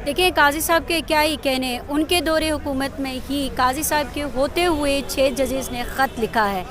देखिए काजी साहब के क्या ही कहने, उनके दौरे हुकूमत में ही काजी साहब के होते हुए 6 जजेस ने ख़त लिखा है।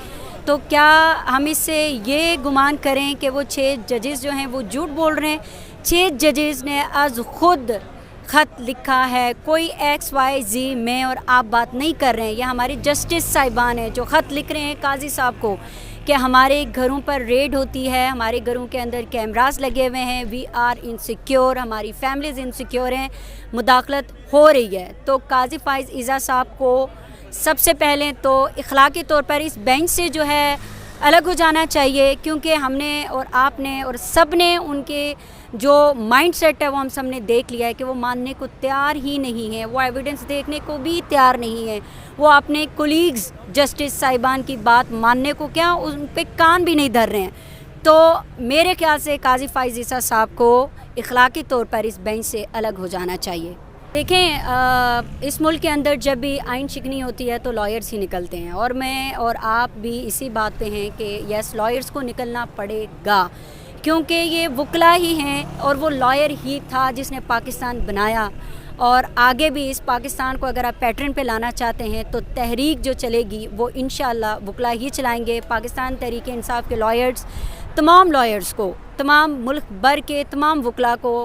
तो क्या हम इससे ये गुमान करें कि वो 6 जजेस जो हैं वो झूठ बोल रहे हैं? 6 जजेस ने आज ख़ुद ख़त लिखा है, कोई XYZ मैं और आप बात नहीं कर रहे हैं। ये हमारे जस्टिस साहिबान हैं जो ख़त लिख रहे हैं काजी साहब को कि हमारे घरों पर रेड होती है, हमारे घरों के अंदर कैमरास लगे हुए हैं, वी आर इनसिक्योर, हमारी फैमिलीज़ इनसिक्योर हैं, मुदाखलत हो रही है। तो काजी फ़ाइज़ ईज़ा साहब को सबसे पहले तो इखलाकी तौर पर इस बेंच से जो है अलग हो जाना चाहिए, क्योंकि हमने और आपने और सब ने उनके जो माइंड सेट है वो हम सब ने देख लिया है कि वो मानने को तैयार ही नहीं है, वो एविडेंस देखने को भी तैयार नहीं है, वो अपने कोलीग्स जस्टिस साहिबान की बात मानने को क्या उन पे कान भी नहीं धर रहे हैं। तो मेरे ख्याल से काजी फ़ाइज़ ईसा साहब को इखलाकी तौर पर इस बेंच से अलग हो जाना चाहिए। देखें, इस मुल्क के अंदर जब भी आइन शिकनी होती है तो लॉयर्स ही निकलते हैं, और मैं और आप भी इसी बात पे हैं कि यस लॉयर्स को निकलना पड़ेगा, क्योंकि ये वकला ही हैं और वो लॉयर ही था जिसने पाकिस्तान बनाया। और आगे भी इस पाकिस्तान को अगर आप पैटर्न पे लाना चाहते हैं तो तहरीक जो चलेगी वो इंशाअल्लाह वकला ही चलाएंगे। पाकिस्तान तहरीक इंसाफ के लॉयर्स, तमाम लॉयर्स को, तमाम मुल्क भर के तमाम वकला को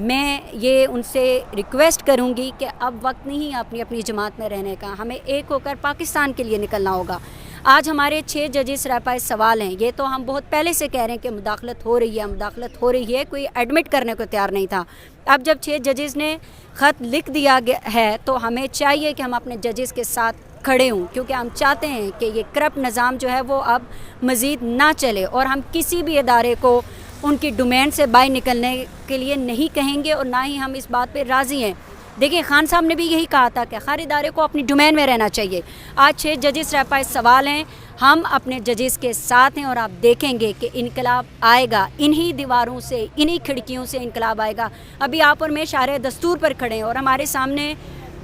मैं ये उनसे रिक्वेस्ट करूंगी कि अब वक्त नहीं अपनी अपनी जमात में रहने का, हमें एक होकर पाकिस्तान के लिए निकलना होगा। आज हमारे 6 जजेस रापाई सवाल हैं, ये तो हम बहुत पहले से कह रहे हैं कि मुदाखलत हो रही है, मुदाखलत हो रही है, कोई एडमिट करने को तैयार नहीं था। अब जब 6 जजेस ने ख़त लिख दिया है तो हमें चाहिए कि हम अपने जजेस के साथ खड़े हों, क्योंकि हम चाहते हैं कि ये करप्ट निज़ाम जो है वो अब मज़ीद ना चले, और हम किसी भी इदारे को उनकी डोमेन से बाहर निकलने के लिए नहीं कहेंगे और ना ही हम इस बात पे राज़ी हैं। देखिए खान साहब ने भी यही कहा था कि हर इदारे को अपनी डोमेन में रहना चाहिए। आज 6 जजेस रापाई सवाल हैं, हम अपने जजेस के साथ हैं और आप देखेंगे कि इनकलाब आएगा, इन्हीं दीवारों से, इन्हीं खिड़कियों से इनकलाब आएगा। अभी आप और मैं शारे दस्तूर पर खड़े हैं और हमारे सामने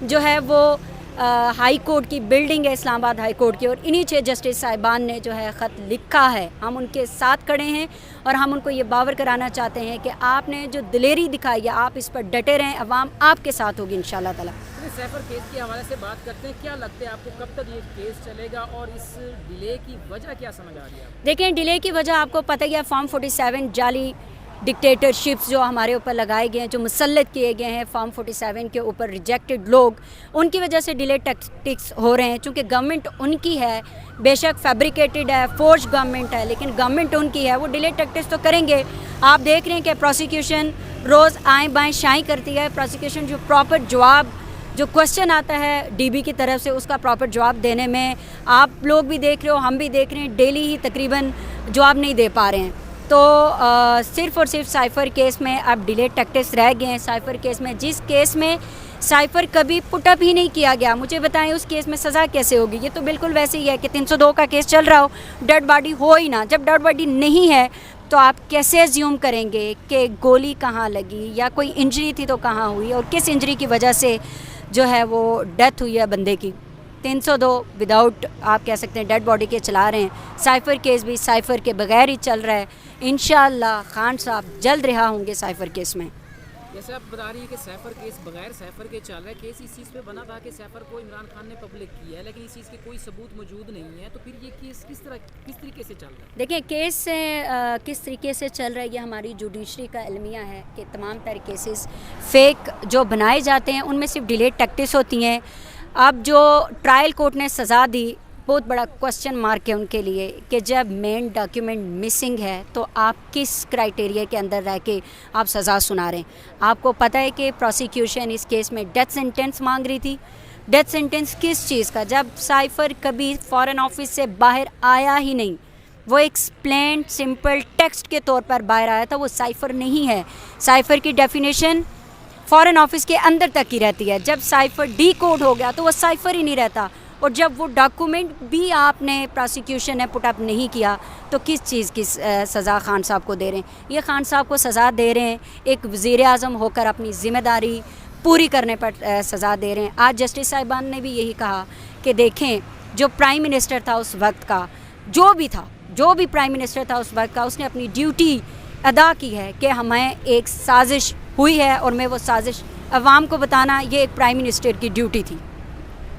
जो है वो हाई कोर्ट की बिल्डिंग है, इस्लामाबाद हाई कोर्ट की, और इन्हीं 6 जस्टिस साहिबान ने जो है ख़त लिखा है। हम उनके साथ खड़े हैं और हम उनको ये बावर कराना चाहते हैं कि आपने जो दिलेरी दिखाई है आप इस पर डटे रहें, अवाम आपके साथ होगी इंशाअल्लाह ताला। सैफर केस के हवाले से बात करते हैं, क्या लगता है आपको कब तक ये केस चलेगा और इस डिले की वजह क्या समझ आ रही है? देखें, डिले की वजह आपको पता ही है, फॉर्म 47 जाली डिक्टेटरशिप्स जो हमारे ऊपर लगाए गए हैं, जो मुसल्लत किए गए हैं फॉर्म 47 के ऊपर रिजेक्टेड लोग, उनकी वजह से डिले टैक्टिक्स हो रहे हैं। चूँकि गवर्नमेंट उनकी है, बेशक फैब्रिकेटेड है, फोर्ज गवर्नमेंट है, लेकिन गवर्नमेंट उनकी है, वो डिले टैक्टिक्स तो करेंगे। आप देख रहे हैं कि प्रोसिक्यूशन रोज़ आएँ बाएँ शाई करती है। प्रोसिक्यूशन जो प्रॉपर जवाब, जो क्वेश्चन आता है डीबी की तरफ से, उसका प्रॉपर जवाब देने में आप लोग भी देख रहे हो, हम भी देख रहे हैं, डेली ही तकरीबन जवाब नहीं दे पा रहे हैं। तो सिर्फ़ और सिर्फ साइफ़र केस में अब डिले टैक्टिक्स रह गए हैं। साइफ़र केस में, जिस केस में साइफ़र कभी पुटअप ही नहीं किया गया, मुझे बताएं उस केस में सज़ा कैसे होगी? ये तो बिल्कुल वैसे ही है कि 302 का केस चल रहा हो, डेड बॉडी हो ही ना। जब डेड बॉडी नहीं है तो आप कैसे एज्यूम करेंगे कि गोली कहाँ लगी या कोई इंजरी थी तो कहाँ हुई और किस इंजरी की वजह से जो है वो डेथ हुई है बंदे की? 302 विदाउट आप कह सकते हैं डेड बॉडी के चला रहे हैं। साइफ़र केस भी साइफ़र के बगैर ही चल रहा है। इंशाअल्लाह खान साहब जल्द रिहा होंगे साइफ़र केस में। जैसे आप बता रही है कि सैफर केस बगैर सैफर के चल रहा है, केस इस चीज़ पे बना था कि सैफर को इमरान खान ने पब्लिक किया है, लेकिन इस चीज़ के कोई सबूत मौजूद नहीं है, तो फिर ये केस किस तरीके से चल रहा है? देखिए केस किस तरीके से चल रहा है, ये हमारी जुडिशरी का अलमिया है कि तमाम तर केसेस फेक जो बनाए जाते हैं उनमें सिर्फ डिले टैक्टिक्स होती हैं। अब जो ट्रायल कोर्ट ने सज़ा दी, बहुत बड़ा क्वेश्चन मार्क है उनके लिए कि जब मेन डॉक्यूमेंट मिसिंग है तो आप किस क्राइटेरिया के अंदर रह के आप सज़ा सुना रहे हैं? आपको पता है कि प्रोसिक्यूशन इस केस में डेथ सेंटेंस मांग रही थी। डेथ सेंटेंस किस चीज़ का? जब साइफ़र कभी फॉरेन ऑफिस से बाहर आया ही नहीं, वो एक प्लेन सिंपल टेक्स्ट के तौर पर बाहर आया था, वो साइफ़र नहीं है। साइफ़र की डेफिनेशन फॉरेन ऑफिस के अंदर तक ही रहती है। जब साइफ़र डी कोड हो गया तो वो साइफ़र ही नहीं रहता, और जब वो डॉक्यूमेंट भी आपने प्रोसिक्यूशन ने पुटअप नहीं किया तो किस चीज़ की सज़ा खान साहब को दे रहे हैं? ये खान साहब को सज़ा दे रहे हैं एक वज़ीर आज़म होकर अपनी ज़िम्मेदारी पूरी करने पर सज़ा दे रहे हैं। आज जस्टिस साहिबान ने भी यही कहा कि देखें, जो प्राइम मिनिस्टर था उस वक्त का, जो भी प्राइम मिनिस्टर था उस वक्त का, उसने अपनी ड्यूटी अदा की है कि हमें एक साजिश हुई है और मैं वो साजिश अवाम को बताना ये एक प्राइम मिनिस्टर की ड्यूटी थी।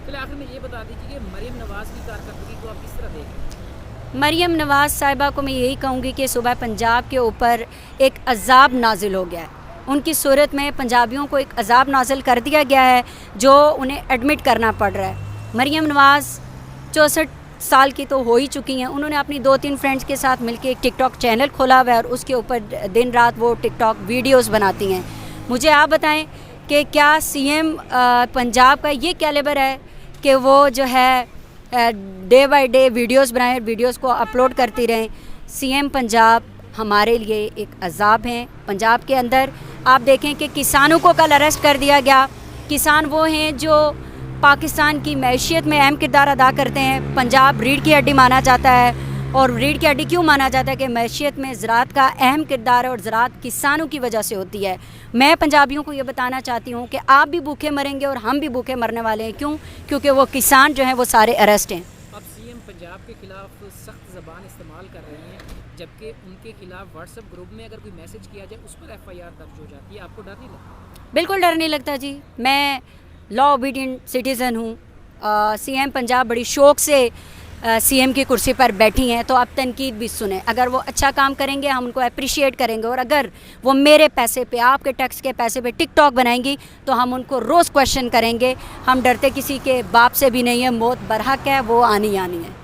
चलिए आखिर में ये बता दीजिए कि मरीम नवाज़ की कारकर्दगी को आप किस तरह देख रहे हैं? मरीम नवाज़ साहिबा को मैं यही कहूँगी कि सुबह पंजाब के ऊपर एक अजाब नाजिल हो गया है। उनकी सूरत में पंजाबियों को एक अजाब नाजिल कर दिया गया है जो उन्हें एडमिट करना पड़ रहा है। मरीम नवाज़ 64 साल की तो हो ही चुकी हैं। उन्होंने अपनी 2-3 फ्रेंड्स के साथ मिलकर एक टिकटॉक चैनल खोला हुआ है और उसके ऊपर दिन रात वो टिकटॉक वीडियोस बनाती हैं। मुझे आप बताएं कि क्या सीएम पंजाब का ये कैलिबर है कि वो जो है डे बाय डे वीडियोस बनाएं, वीडियोस को अपलोड करती रहें। सीएम पंजाब हमारे लिए एक अजाब हैं। पंजाब के अंदर आप देखें कि किसानों को कल अरेस्ट कर दिया गया। किसान वो हैं जो पाकिस्तान की मैशियत में अहम किरदार अदा करते हैं। पंजाब रीढ़ की हड्डी माना जाता है, और रीढ़ की हड्डी क्यों माना जाता है कि मैशियत में ज़राअत का अहम किरदार है और ज़राअत किसानों की वजह से होती है। मैं पंजाबियों को ये बताना चाहती हूँ कि आप भी भूखे मरेंगे और हम भी भूखे मरने वाले हैं। क्यों? क्योंकि वो किसान जो हैं वो सारे अरेस्ट हैं। अब सीएम पंजाब के खिलाफ सख्त ज़बान इस्तेमाल कर रहे हैं, जबकि उनके खिलाफ व्हाट्सएप ग्रुप में अगर कोई मैसेज किया जाए उस पर एफआईआर दर्ज हो जाती है। आपको डर नहीं लगता? बिल्कुल डर नहीं लगता जी। मैं लॉ ओबीडियंट सिटीज़न हूँ। सीएम पंजाब बड़ी शौक़ से सीएम की कुर्सी पर बैठी हैं, तो आप तनकीद भी सुने। अगर वो अच्छा काम करेंगे हम उनको अप्रिशिएट करेंगे, और अगर वो मेरे पैसे पे, आपके टैक्स के पैसे पे टिकटॉक बनाएंगी तो हम उनको रोज़ क्वेश्चन करेंगे। हम डरते किसी के बाप से भी नहीं है। मौत बरहक है, वो आनी आनी है।